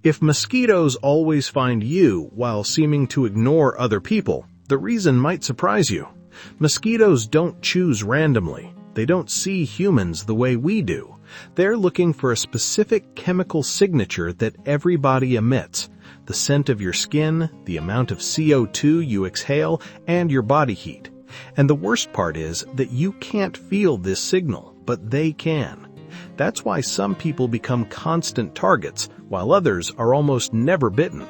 If mosquitoes always find you while seeming to ignore other people, the reason might surprise you. Mosquitoes don't choose randomly. They don't see humans the way we do. They're looking for a specific chemical signature that everybody emits: the scent of your skin, the amount of CO2 you exhale, and your body heat. And the worst part is that you can't feel this signal, but they can. That's why some people become constant targets, while others are almost never bitten.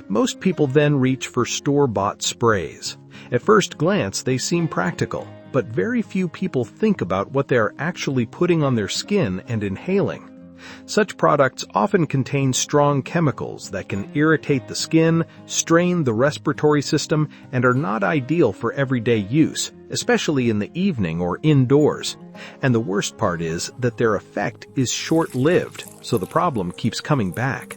Most people then reach for store-bought sprays. At first glance, they seem practical, but very few people think about what they are actually putting on their skin and inhaling. Such products often contain strong chemicals that can irritate the skin, strain the respiratory system, and are not ideal for everyday use, especially in the evening or indoors. And the worst part is that their effect is short-lived, so the problem keeps coming back.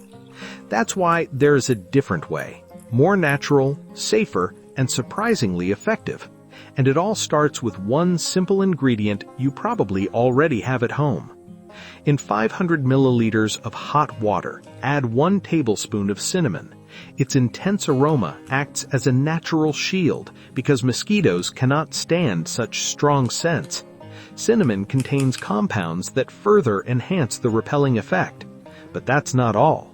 That's why there is a different way, more natural, safer, and surprisingly effective. And it all starts with one simple ingredient you probably already have at home. In 500 milliliters of hot water, add 1 tablespoon of cinnamon. Its intense aroma acts as a natural shield because mosquitoes cannot stand such strong scents. Cinnamon contains compounds that further enhance the repelling effect. But that's not all.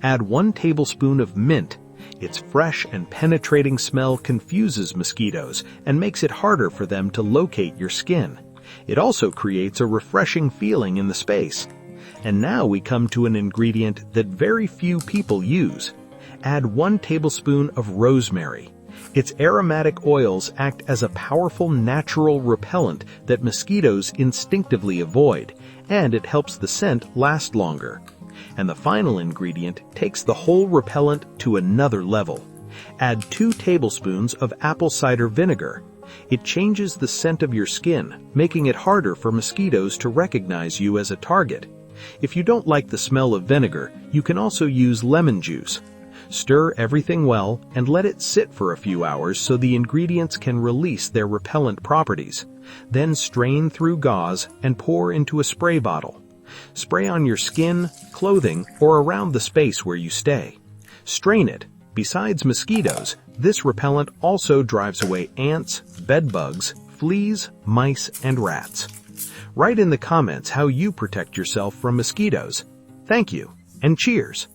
Add 1 tablespoon of mint. Its fresh and penetrating smell confuses mosquitoes and makes it harder for them to locate your skin. It also creates a refreshing feeling in the space. And now we come to an ingredient that very few people use. Add 1 tablespoon of rosemary. Its aromatic oils act as a powerful natural repellent that mosquitoes instinctively avoid, and it helps the scent last longer. And the final ingredient takes the whole repellent to another level. Add 2 tablespoons of apple cider vinegar. It changes the scent of your skin, making it harder for mosquitoes to recognize you as a target. If you don't like the smell of vinegar, you can also use lemon juice. Stir everything well and let it sit for a few hours so the ingredients can release their repellent properties. Then strain through gauze and pour into a spray bottle. Spray on your skin, clothing, or around the space where you stay. Strain it. Besides mosquitoes, this repellent also drives away ants, bedbugs, fleas, mice, and rats. Write in the comments how you protect yourself from mosquitoes. Thank you, and cheers!